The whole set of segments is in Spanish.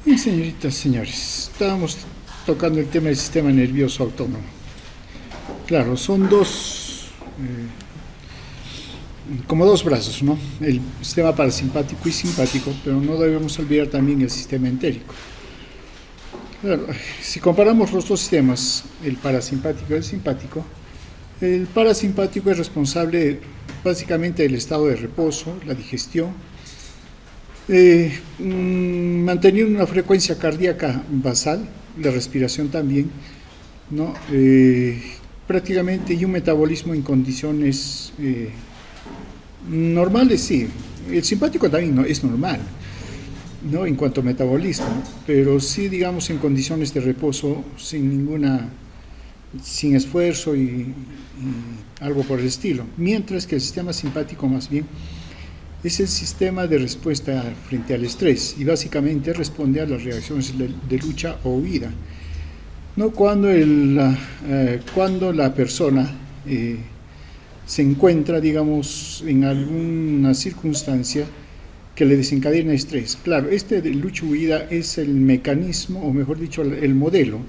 Bien, señoritas, señores, estábamos tocando el tema del sistema nervioso autónomo. Claro, son como dos brazos, ¿no? El sistema parasimpático y simpático, pero no debemos olvidar también el sistema entérico. Claro, si comparamos los dos sistemas, el parasimpático y el parasimpático es responsable básicamente del estado de reposo, la digestión, manteniendo una frecuencia cardíaca basal, la respiración también, ¿no? Prácticamente y un metabolismo en condiciones normales, sí. El simpático también no, es normal, ¿no? En cuanto a metabolismo, pero sí, digamos, en condiciones de reposo, sin esfuerzo y algo por el estilo. Mientras que el sistema simpático más bien es el sistema de respuesta frente al estrés y básicamente responde a las reacciones de lucha o huida. ¿No? Cuando la persona se encuentra, digamos, en alguna circunstancia que le desencadena estrés. Claro, este de lucha-huida es el mecanismo, o mejor dicho, el modelo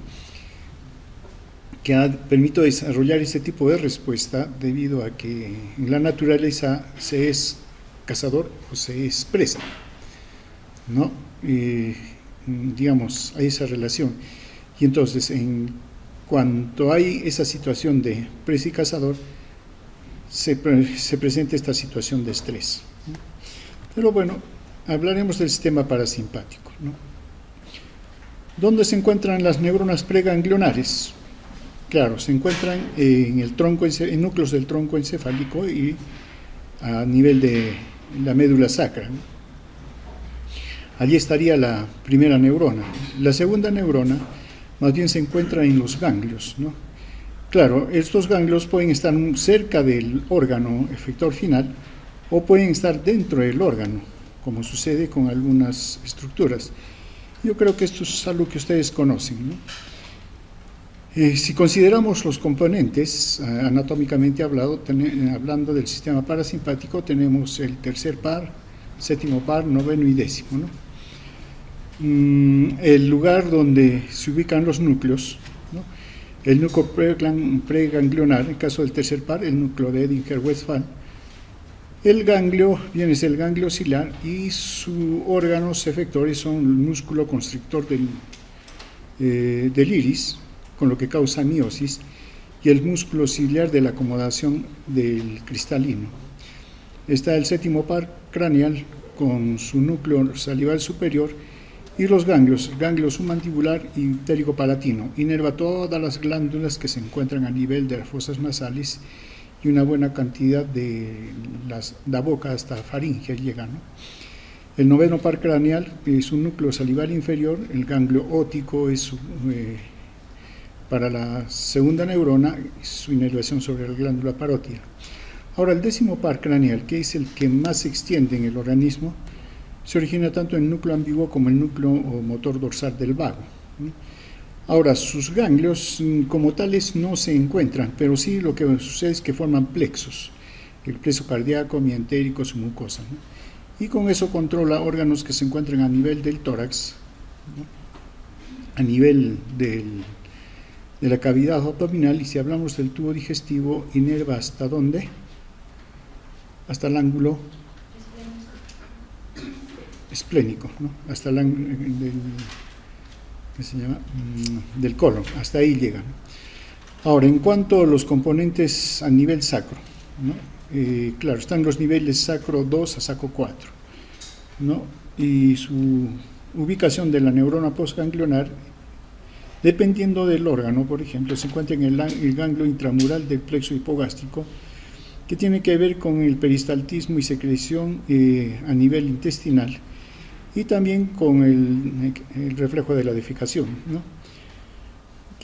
que permite desarrollar este tipo de respuesta debido a que en la naturaleza se es cazador o se es presa, ¿no? Digamos, hay esa relación. Y entonces, en cuanto hay esa situación de presa y cazador, se presenta esta situación de estrés. Pero bueno, hablaremos del sistema parasimpático, ¿no? ¿Dónde se encuentran las neuronas preganglionares? Claro, se encuentran en núcleos del tronco encefálico y a nivel de la médula sacra, ¿no? Allí estaría la primera neurona. La segunda neurona más bien se encuentra en los ganglios, ¿no? Claro, estos ganglios pueden estar cerca del órgano efector final o pueden estar dentro del órgano, como sucede con algunas estructuras. Yo creo que esto es algo que ustedes conocen, ¿no? Si consideramos los componentes, anatómicamente hablando del sistema parasimpático, tenemos el tercer par, séptimo par, noveno y décimo, ¿no? El lugar donde se ubican los núcleos, ¿no? El núcleo preganglionar, en el caso del tercer par, el núcleo de Edinger-Westphal. El ganglio viene a ser el ganglio ciliar y sus órganos efectores son el músculo constrictor del iris, con lo que causa miosis, y el músculo ciliar de la acomodación del cristalino. Está el séptimo par craneal con su núcleo salival superior y los ganglios, el ganglio submandibular y pterigo-palatino, inerva todas las glándulas que se encuentran a nivel de las fosas nasales y una buena cantidad de la boca hasta faringe llega, ¿no? El noveno par craneal es un núcleo salival inferior, el ganglio óptico es para la segunda neurona, su inervación sobre la glándula parótida. Ahora, el décimo par craneal, que es el que más se extiende en el organismo, se origina tanto en el núcleo ambiguo como el núcleo o motor dorsal del vago. Ahora, sus ganglios como tales no se encuentran, pero sí lo que sucede es que forman plexos, el plexo cardíaco, mientérico, su mucosa, ¿no? Y con eso controla órganos que se encuentran a nivel del tórax, ¿no? A nivel de la cavidad abdominal, y si hablamos del tubo digestivo, inerva hasta ¿dónde? Hasta el ángulo esplénico, ¿no? Hasta el ángulo del colon, hasta ahí llega, ¿no? Ahora, en cuanto a los componentes a nivel sacro, ¿no? Claro, están los niveles sacro 2 a sacro 4, ¿no? Y su ubicación de la neurona postganglionar, dependiendo del órgano, por ejemplo, se encuentra en el ganglio intramural del plexo hipogástrico, que tiene que ver con el peristaltismo y secreción a nivel intestinal, y también con el reflejo de la defecación, ¿no?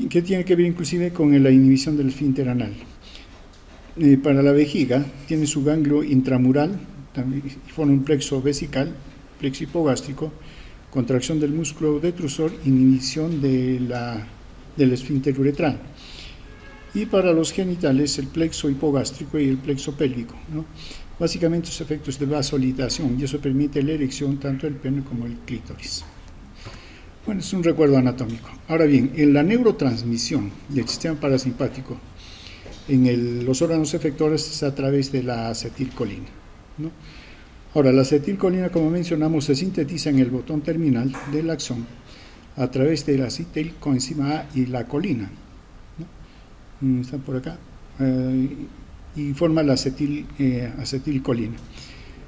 Que tiene que ver inclusive con la inhibición del esfínter anal. Para la vejiga, tiene su ganglio intramural, también forma un plexo vesical, plexo hipogástrico, contracción del músculo detrusor, inhibición del esfínter uretral. Y para los genitales, el plexo hipogástrico y el plexo pélvico, ¿no? Básicamente los efectos de vasodilatación, y eso permite la erección tanto del pene como del clítoris. Bueno, es un recuerdo anatómico. Ahora bien, en la neurotransmisión del sistema parasimpático en los órganos efectores es a través de la acetilcolina, ¿no? Ahora, la acetilcolina, como mencionamos, se sintetiza en el botón terminal del axón a través de la acetilcoenzima A y la colina, ¿no? Están por acá, y forma la acetilcolina.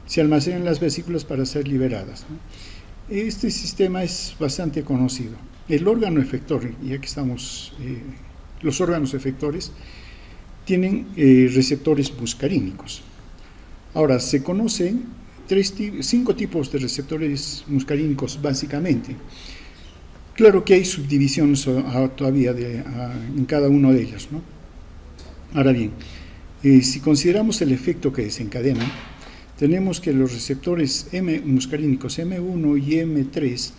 Se almacenan en las vesículas para ser liberadas, ¿no? Este sistema es bastante conocido. El órgano efector, ya que estamos, los órganos efectores tienen receptores muscarínicos. Ahora, se conocen 5 tipos de receptores muscarínicos básicamente. Claro que hay subdivisiones todavía en cada uno de ellos, ¿no? Ahora bien, si consideramos el efecto que desencadenan, tenemos que los receptores muscarínicos M1 y M3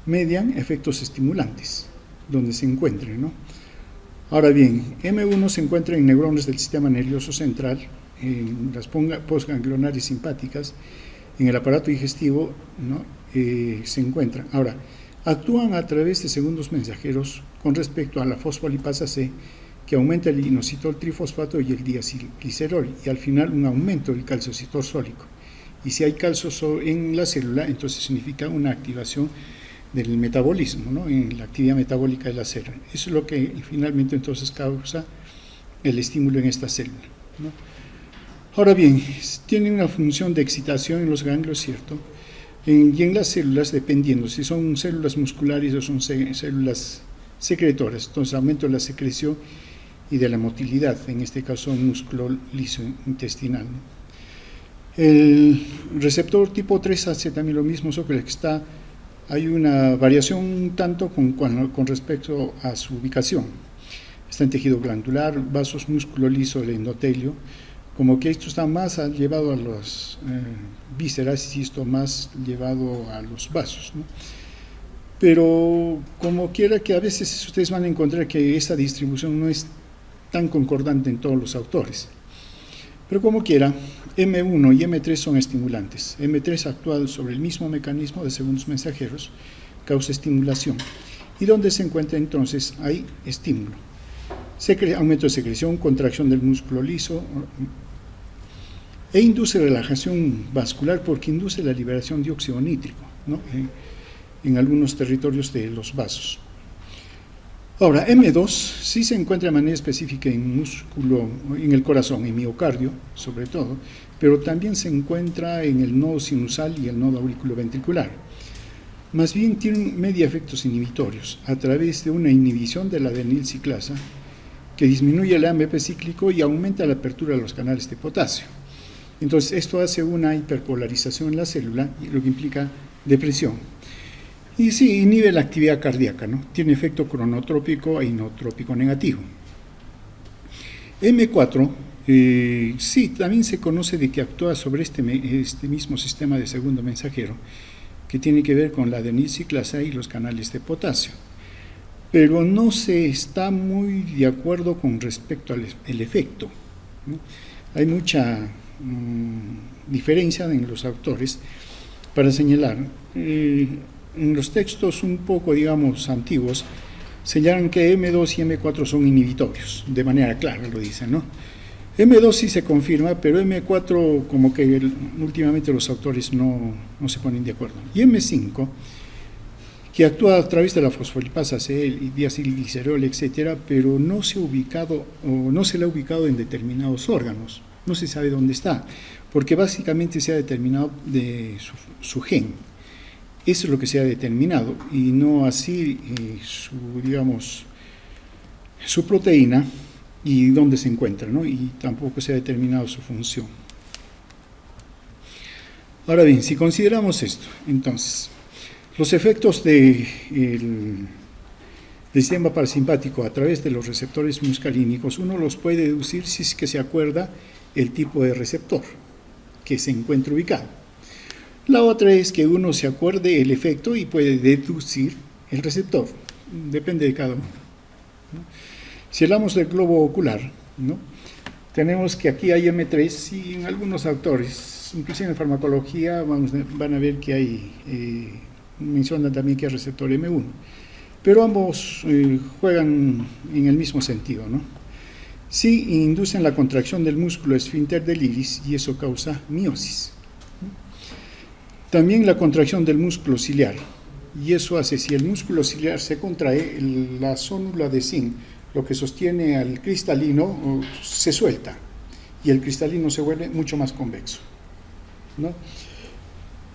median efectos estimulantes, donde se encuentren, ¿no? Ahora bien, M1 se encuentra en neuronas del sistema nervioso central, en las postganglionares simpáticas, en el aparato digestivo, ¿no? Se encuentran. Ahora, actúan a través de segundos mensajeros con respecto a la fosfolipasa C, que aumenta el inositol trifosfato y el diacilglicerol, y al final un aumento del calciocitor sólico. Y si hay calcio en la célula, entonces significa una activación del metabolismo, ¿no? En la actividad metabólica de la célula. Eso es lo que finalmente entonces causa el estímulo en esta célula, ¿no? Ahora bien, tiene una función de excitación en los ganglios, ¿cierto? Y en las células, dependiendo si son células musculares o son células secretoras, entonces aumento de la secreción y de la motilidad, en este caso un músculo liso intestinal, ¿no? El receptor tipo 3 hace también lo mismo, solo que hay una variación un tanto con respecto a su ubicación. Está en tejido glandular, vasos, músculo liso, el endotelio, como que esto está más llevado a las vísceras y esto más llevado a los vasos, ¿no? Pero como quiera que a veces ustedes van a encontrar que esa distribución no es tan concordante en todos los autores. Pero como quiera, M1 y M3 son estimulantes. M3 actúa sobre el mismo mecanismo de segundos mensajeros, causa estimulación. ¿Y dónde se encuentra entonces? Hay estímulo. Aumento de secreción, contracción del músculo liso, e induce relajación vascular porque induce la liberación de dióxido nítrico, ¿no? En algunos territorios de los vasos. Ahora, M2 sí se encuentra de manera específica en músculo, en el corazón, en miocardio, sobre todo, pero también se encuentra en el nodo sinusal y el nodo auriculoventricular. Más bien tiene media efectos inhibitorios a través de una inhibición de la adenilciclasa que disminuye el AMP cíclico y aumenta la apertura de los canales de potasio. Entonces, esto hace una hiperpolarización en la célula, lo que implica depresión. Y sí, inhibe la actividad cardíaca, ¿no? Tiene efecto cronotrópico e inotrópico negativo. M4, sí, también se conoce de que actúa sobre este mismo sistema de segundo mensajero, que tiene que ver con la adenilciclasa y los canales de potasio. Pero no se está muy de acuerdo con respecto al efecto, ¿no? Hay mucha diferencia en los autores para señalar. En los textos un poco, digamos, antiguos, señalan que M2 y M4 son inhibitorios, de manera clara lo dicen, ¿no? M2 sí se confirma, pero M4 como que últimamente los autores no se ponen de acuerdo. Y M5, que actúa a través de la fosfolipasa C, el diacilglicerol, etcétera, pero no se le ha ubicado en determinados órganos, no se sabe dónde está, porque básicamente se ha determinado de su gen. Eso es lo que se ha determinado, y no así su proteína y dónde se encuentra, ¿no? Y tampoco se ha determinado su función. Ahora bien, si consideramos esto, entonces, los efectos del sistema parasimpático a través de los receptores muscarínicos, uno los puede deducir si es que se acuerda el tipo de receptor que se encuentra ubicado. La otra es que uno se acuerde el efecto y puede deducir el receptor. Depende de cada uno, ¿no? Si hablamos del globo ocular, ¿no? Tenemos que aquí hay M3 y en algunos autores, inclusive en farmacología, van a ver que hay mencionan también que es receptor M1, pero ambos juegan en el mismo sentido, ¿no? Sí inducen la contracción del músculo esfínter del iris y eso causa miosis. También la contracción del músculo ciliar, y eso hace, si el músculo ciliar se contrae, la zónula de zinc, lo que sostiene al cristalino, se suelta y el cristalino se vuelve mucho más convexo, ¿no?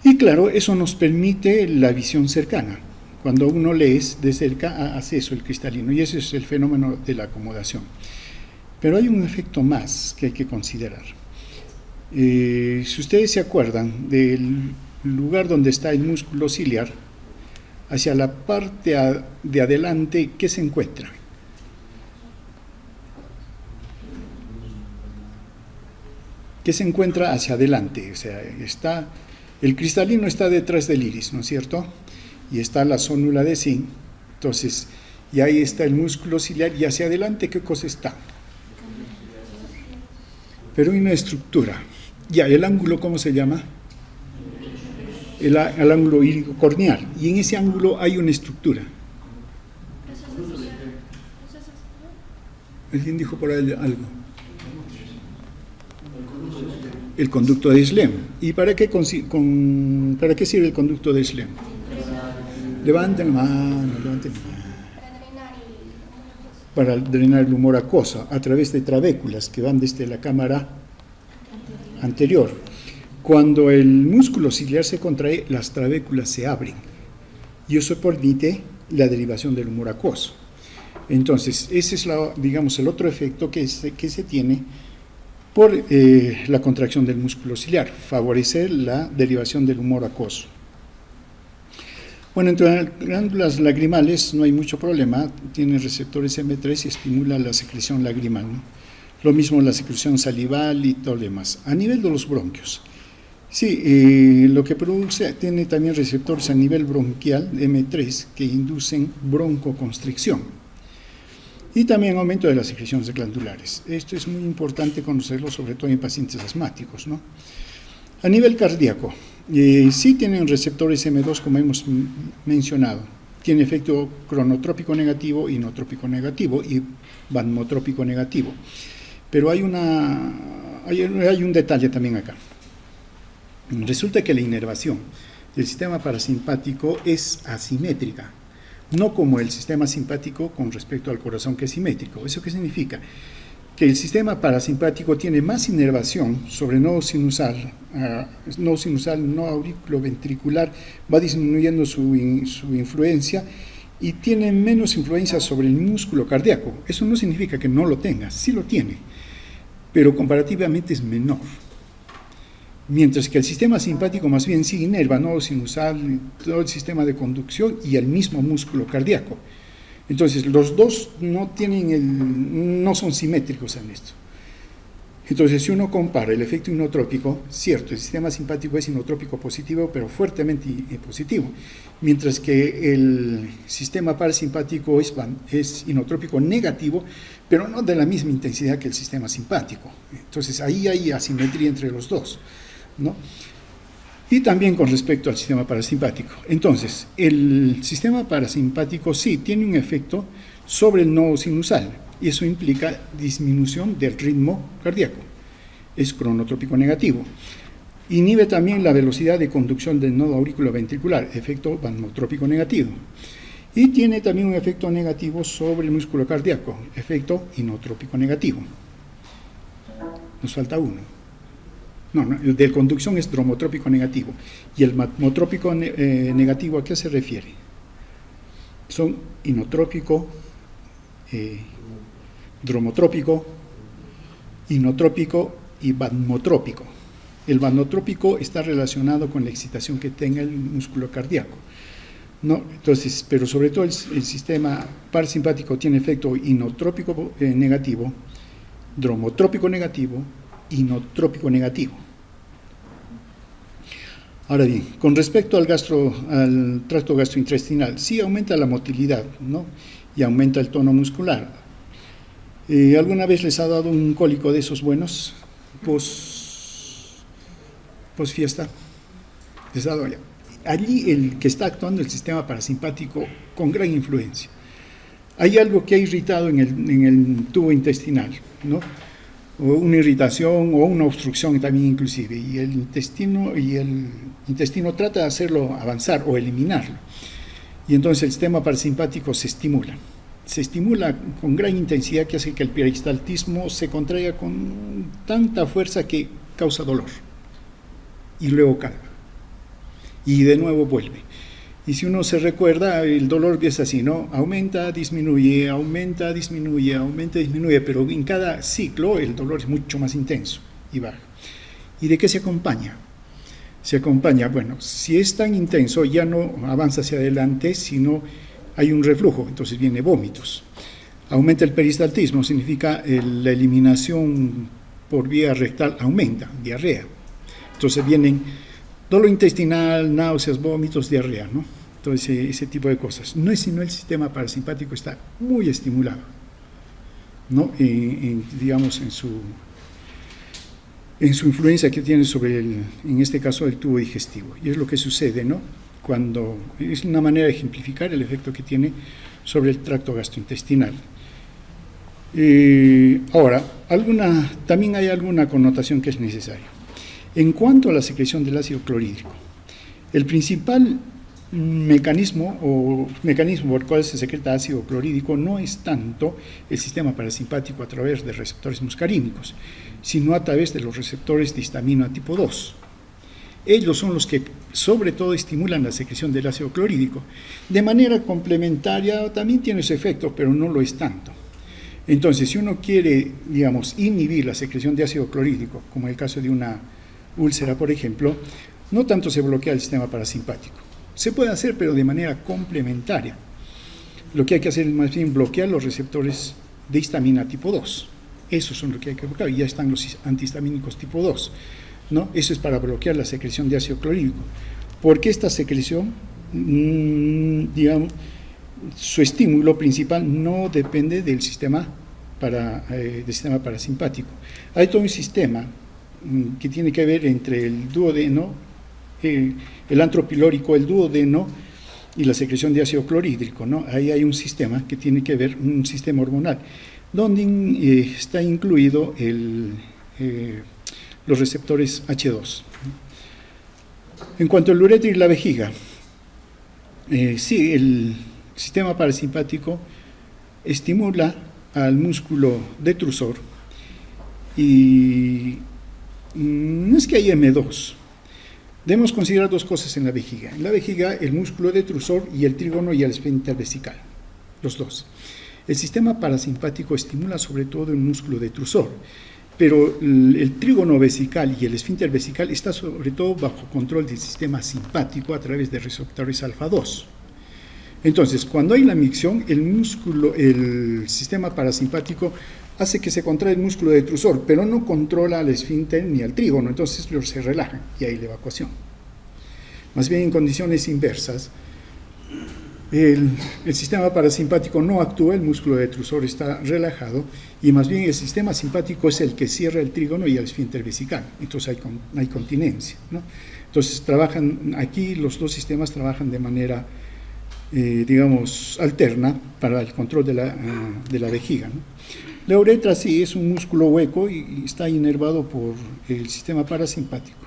Y claro, eso nos permite la visión cercana. Cuando uno lee de cerca, hace eso el cristalino, y ese es el fenómeno de la acomodación. Pero hay un efecto más que hay que considerar. Si ustedes se acuerdan del lugar donde está el músculo ciliar, hacia la parte de adelante, ¿qué se encuentra? ¿Qué se encuentra hacia adelante? O sea, el cristalino está detrás del iris, ¿no es cierto? Y está la zónula de zinc. Entonces, y ahí está el músculo ciliar, y hacia adelante, ¿qué cosa está? Pero hay una estructura. Ya, el ángulo, ¿cómo se llama? El ángulo írico corneal. Y en ese ángulo hay una estructura. ¿Alguien dijo por ahí algo? El conducto de Schlemm. ¿Y para qué sirve el conducto de Schlemm? Levanten la mano. Para drenar el humor acuoso a través de trabéculas que van desde la cámara anterior. Cuando el músculo ciliar se contrae, las trabéculas se abren y eso permite la derivación del humor acuoso. Entonces, ese es, digamos, el otro efecto que se tiene por la contracción del músculo ciliar, favorecer la derivación del humor acuoso. Bueno, entre las glándulas lagrimales no hay mucho problema, tiene receptores M3 y estimula la secreción lagrimal, ¿no? Lo mismo la secreción salival y todo lo demás. A nivel de los bronquios, sí, lo que produce, tiene también receptores a nivel bronquial, M3, que inducen broncoconstricción. Y también aumento de las secreciones glandulares. Esto es muy importante conocerlo, sobre todo en pacientes asmáticos, ¿no? A nivel cardíaco, sí tienen receptores M2, como hemos mencionado. Tiene efecto cronotrópico negativo, inotrópico negativo y vancomotrópico negativo. Pero hay un detalle también acá. Resulta que la inervación del sistema parasimpático es asimétrica, no como el sistema simpático con respecto al corazón, que es simétrico. ¿Eso qué significa? Que el sistema parasimpático tiene más inervación sobre nodo sinusal, no auriculoventricular, va disminuyendo su influencia y tiene menos influencia sobre el músculo cardíaco. Eso no significa que no lo tenga, sí lo tiene, pero comparativamente es menor. Mientras que el sistema simpático más bien sí inerva nodo sinusal, todo el sistema de conducción y el mismo músculo cardíaco. Entonces, los dos no son simétricos en esto. Entonces, si uno compara el efecto inotrópico, cierto, el sistema simpático es inotrópico positivo, pero fuertemente positivo, mientras que el sistema parasimpático es inotrópico negativo, pero no de la misma intensidad que el sistema simpático. Entonces, ahí hay asimetría entre los dos, ¿no? Y también con respecto al sistema parasimpático. Entonces, el sistema parasimpático sí tiene un efecto sobre el nodo sinusal, y eso implica disminución del ritmo cardíaco. Es cronotrópico negativo. Inhibe también la velocidad de conducción del nodo auriculoventricular, efecto vancomotrópico negativo. Y tiene también un efecto negativo sobre el músculo cardíaco, efecto inotrópico negativo. Nos falta uno. No, el de conducción es dromotrópico negativo. ¿Y el vancomotrópico negativo a qué se refiere? Son inotrópico, dromotrópico, inotrópico y vancomotrópico. El vancomotrópico está relacionado con la excitación que tenga el músculo cardíaco, ¿no? Entonces, pero sobre todo el sistema parasimpático tiene efecto inotrópico negativo, dromotrópico negativo, inotrópico negativo. Ahora bien, con respecto al tracto gastrointestinal, sí aumenta la motilidad, ¿no? Y aumenta el tono muscular. ¿Alguna vez les ha dado un cólico de esos buenos post fiesta? ¿Les ha dado ya? allí el que está actuando el sistema parasimpático con gran influencia. Hay algo que ha irritado en el tubo intestinal, ¿no? O una irritación o una obstrucción también inclusive, y el intestino trata de hacerlo avanzar o eliminarlo, y entonces el sistema parasimpático se estimula con gran intensidad, que hace que el peristaltismo se contraiga con tanta fuerza que causa dolor, y luego calma, y de nuevo vuelve. Y si uno se recuerda, el dolor empieza así, ¿no? Aumenta, disminuye, aumenta, disminuye, aumenta, disminuye, pero en cada ciclo el dolor es mucho más intenso y baja. ¿Y de qué se acompaña? Se acompaña, bueno, si es tan intenso ya no avanza hacia adelante, sino hay un reflujo, entonces viene vómitos. Aumenta el peristaltismo, significa la eliminación por vía rectal aumenta, diarrea. Entonces vienen dolor intestinal, náuseas, vómitos, diarrea, ¿no? Entonces ese tipo de cosas. No es sino el sistema parasimpático está muy estimulado, ¿no? Digamos en su influencia que tiene sobre en este caso el tubo digestivo. Y es lo que sucede, ¿no? Cuando es una manera de ejemplificar el efecto que tiene sobre el tracto gastrointestinal. Ahora, también hay alguna connotación que es necesaria. En cuanto a la secreción del ácido clorhídrico, el principal mecanismo por el cual se secreta ácido clorhídrico no es tanto el sistema parasimpático a través de receptores muscarínicos, sino a través de los receptores de histamina tipo 2. Ellos son los que sobre todo estimulan la secreción del ácido clorhídrico. De manera complementaria también tiene su efecto, pero no lo es tanto. Entonces, si uno quiere, digamos, inhibir la secreción de ácido clorhídrico, como en el caso de una úlcera, por ejemplo, no tanto se bloquea el sistema parasimpático. Se puede hacer, pero de manera complementaria. Lo que hay que hacer es más bien bloquear los receptores de histamina tipo 2. Esos son lo que hay que bloquear, y ya están los antihistamínicos tipo 2, ¿no? Eso es para bloquear la secreción de ácido clorhídrico. Porque esta secreción, digamos, su estímulo principal no depende del sistema parasimpático. Hay todo un sistema que tiene que ver entre el duodeno, el antro pilórico, el duodeno y la secreción de ácido clorhídrico, ¿no? Ahí hay un sistema que tiene que ver, un sistema hormonal, donde está incluido los receptores H2. En cuanto al uretra y la vejiga, sí, el sistema parasimpático estimula al músculo detrusor, y no es que haya M2. Debemos considerar dos cosas en la vejiga. En la vejiga, el músculo detrusor y el trígono y el esfínter vesical, los dos. El sistema parasimpático estimula sobre todo el músculo detrusor, pero el trígono vesical y el esfínter vesical está sobre todo bajo control del sistema simpático a través de receptores alfa 2. Entonces, cuando hay la micción, el sistema parasimpático hace que se contrae el músculo detrusor, pero no controla al esfínter ni al trígono, entonces se relajan y hay la evacuación. Más bien en condiciones inversas, el sistema parasimpático no actúa, el músculo detrusor está relajado, y más bien el sistema simpático es el que cierra el trígono y el esfínter vesical, entonces hay continencia, ¿no? Entonces aquí los dos sistemas trabajan de manera, digamos, alterna para el control de la vejiga, ¿no? La uretra sí es un músculo hueco y está inervado por el sistema parasimpático.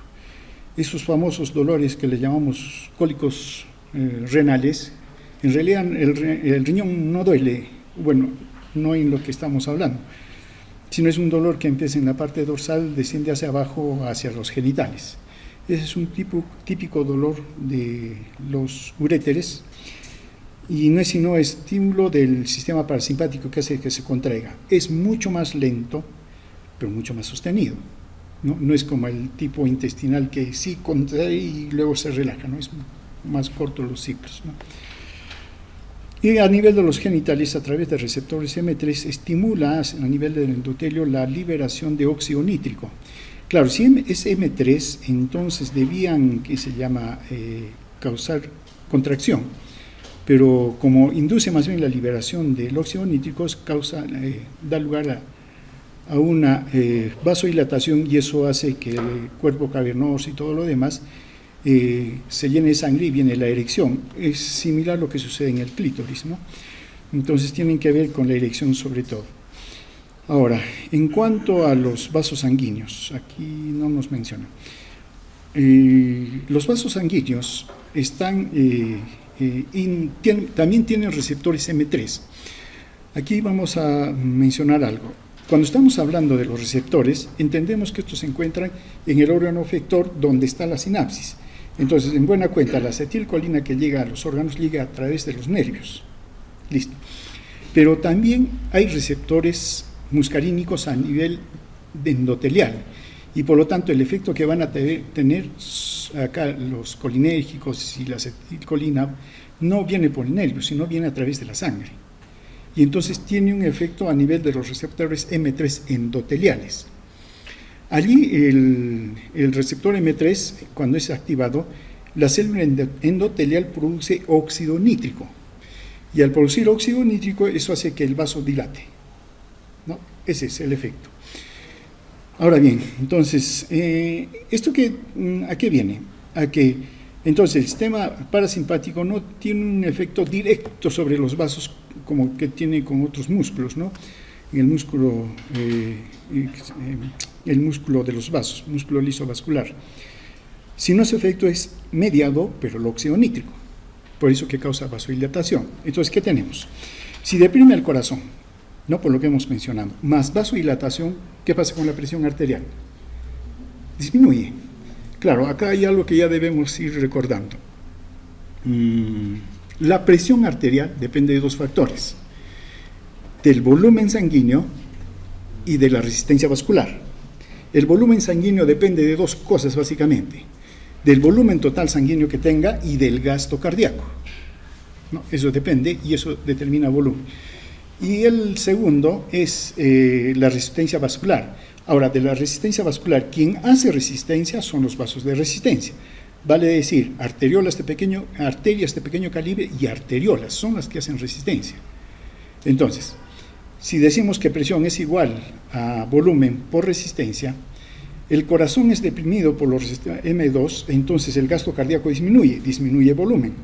Esos famosos dolores que le llamamos cólicos renales, en realidad el riñón no duele, bueno, no en lo que estamos hablando, sino es un dolor que empieza en la parte dorsal, desciende hacia abajo, hacia los genitales. Ese es un típico dolor de los uréteres, y no es sino estímulo del sistema parasimpático que hace que se contraiga. Es mucho más lento, pero mucho más sostenido, ¿no? No es como el tipo intestinal que sí contrae y luego se relaja, ¿no? Es más corto los ciclos, ¿no? Y a nivel de los genitales, a través de receptores M3, estimula a nivel del endotelio la liberación de óxido nítrico. Claro, si es M3, entonces debían, causar contracción, pero como induce más bien la liberación del óxido nítrico, da lugar a una vasodilatación, y eso hace que el cuerpo cavernoso y todo lo demás se llena de sangre y viene la erección. Es similar a lo que sucede en el clítoris, ¿no? Entonces tienen que ver con la erección sobre todo. Ahora, en cuanto a los vasos sanguíneos, aquí no nos menciona. Los vasos sanguíneos están, también tienen receptores M3. Aquí vamos a mencionar algo. Cuando estamos hablando de los receptores, entendemos que estos se encuentran en el órgano efector donde está la sinapsis. Entonces, en buena cuenta, la acetilcolina que llega a los órganos llega a través de los nervios. Listo. Pero también hay receptores muscarínicos a nivel endotelial, y por lo tanto el efecto que van a tener acá los colinérgicos y la acetilcolina no viene por el nervio, sino viene a través de la sangre. Y entonces tiene un efecto a nivel de los receptores M3 endoteliales. Allí el receptor M3, cuando es activado, la célula endotelial produce óxido nítrico. Y al producir óxido nítrico, eso hace que el vaso dilate, ¿no? Ese es el efecto. Ahora bien, entonces, ¿esto a qué viene? A que entonces el sistema parasimpático no tiene un efecto directo sobre los vasos como que tiene con otros músculos, ¿no? El músculo de los vasos, músculo liso vascular. Sino su efecto es mediado por el óxido nítrico, por eso que causa vasodilatación. Entonces, ¿qué tenemos? Si deprime el corazón, no por lo que hemos mencionado, más vasodilatación, ¿qué pasa con la presión arterial? Disminuye. Claro, acá hay algo que ya debemos ir recordando. La presión arterial depende de dos factores: del volumen sanguíneo y de la resistencia vascular. El volumen sanguíneo depende de dos cosas básicamente: del volumen total sanguíneo que tenga y del gasto cardíaco, ¿no? Eso depende y eso determina volumen. Y el segundo es la resistencia vascular. Ahora, de la resistencia vascular, quien hace resistencia son los vasos de resistencia. Vale decir, arterias de pequeño calibre y arteriolas son las que hacen resistencia. Entonces, si decimos que presión es igual a volumen por resistencia, el corazón es deprimido por los M2, entonces el gasto cardíaco disminuye volumen.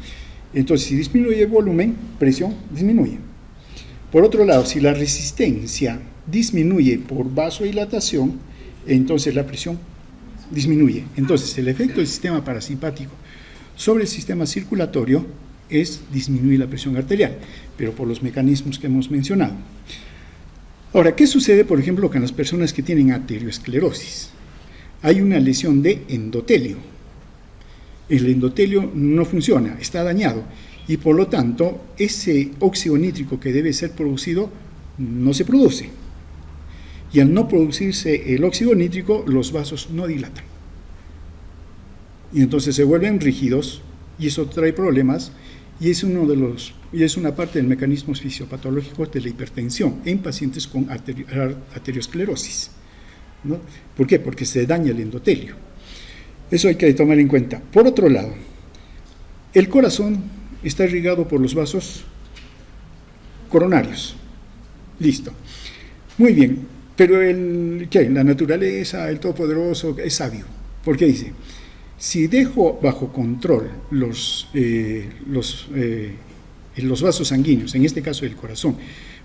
Entonces, si disminuye volumen, presión disminuye. Por otro lado, si la resistencia disminuye por vasodilatación, entonces la presión disminuye. Entonces, el efecto del sistema parasimpático sobre el sistema circulatorio es disminuir la presión arterial, pero por los mecanismos que hemos mencionado. Ahora, ¿qué sucede, por ejemplo, con las personas que tienen arteriosclerosis? Hay una lesión de endotelio. El endotelio no funciona, está dañado, y por lo tanto, ese óxido nítrico que debe ser producido no se produce. Y al no producirse el óxido nítrico, los vasos no dilatan. Y entonces se vuelven rígidos, y eso trae problemas, y es una parte del mecanismo fisiopatológico de la hipertensión en pacientes con arteriosclerosis, ¿no? ¿Por qué? Porque se daña el endotelio. Eso hay que tomar en cuenta. Por otro lado, el corazón está irrigado por los vasos coronarios. Listo. Muy bien, pero la naturaleza, el Todopoderoso, es sabio. ¿Por qué dice? Si dejo bajo control los vasos sanguíneos, en este caso el corazón,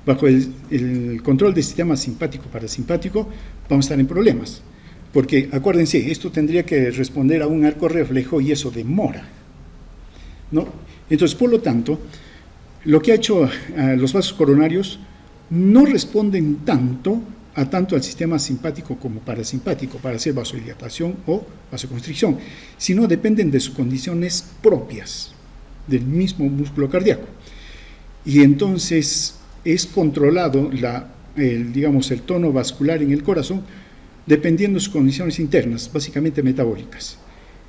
bajo el control del sistema simpático-parasimpático, vamos a estar en problemas. Porque, acuérdense, esto tendría que responder a un arco reflejo y eso demora, ¿no? Entonces, por lo tanto, lo que ha hecho los vasos coronarios no responden tanto al sistema simpático como parasimpático para hacer vasodilatación o vasoconstricción, sino dependen de sus condiciones propias del mismo músculo cardíaco. Y entonces es controlado el tono vascular en el corazón dependiendo de sus condiciones internas, básicamente metabólicas.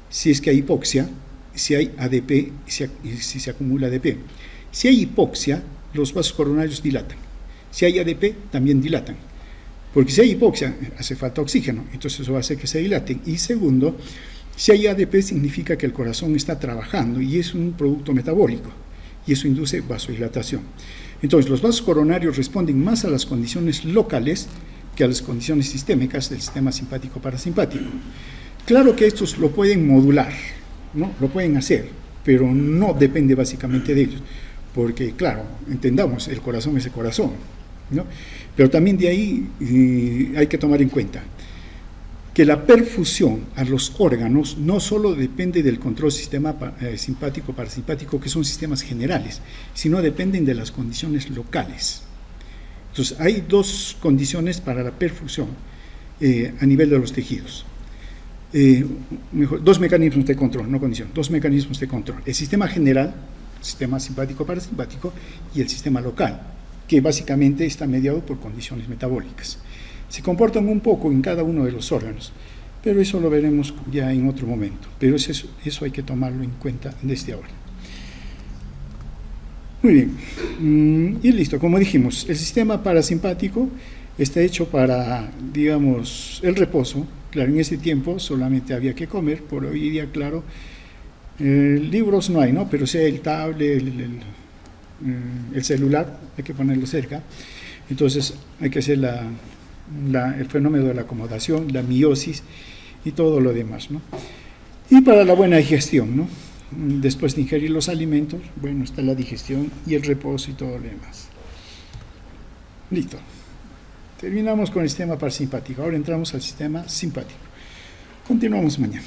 Si es que hay hipoxia, si hay ADP, si se acumula ADP. Si hay hipoxia, los vasos coronarios dilatan. Si hay ADP, también dilatan. Porque si hay hipoxia, hace falta oxígeno, entonces eso va a hacer que se dilaten. Y segundo, si hay ADP, significa que el corazón está trabajando y es un producto metabólico, y eso induce vasodilatación. Entonces, los vasos coronarios responden más a las condiciones locales que a las condiciones sistémicas del sistema simpático-parasimpático. Claro que estos lo pueden modular, ¿no? Lo pueden hacer, pero no depende básicamente de ellos, porque claro, entendamos, el corazón es el corazón, ¿no? Pero también de ahí hay que tomar en cuenta que la perfusión a los órganos no solo depende del control sistema simpático-parasimpático, que son sistemas generales, sino dependen de las condiciones locales. Entonces, hay dos condiciones para la perfusión a nivel de los tejidos. Dos mecanismos de control, no condición, dos mecanismos de control. El sistema general, sistema simpático-parasimpático, y el sistema local, que básicamente está mediado por condiciones metabólicas. Se comportan un poco en cada uno de los órganos, pero eso lo veremos ya en otro momento. Pero eso hay que tomarlo en cuenta desde ahora. Muy bien, y listo, como dijimos, el sistema parasimpático está hecho para, digamos, el reposo. Claro, en ese tiempo solamente había que comer, por hoy día, claro, libros no hay, ¿no? Pero sea el tablet, el celular, hay que ponerlo cerca. Entonces hay que hacer el fenómeno de la acomodación, la meiosis y todo lo demás, ¿no? Y para la buena digestión, ¿no? Después de ingerir los alimentos, bueno, está la digestión y el reposo y todo lo demás. Listo. Terminamos con el sistema parasimpático. Ahora entramos al sistema simpático. Continuamos mañana.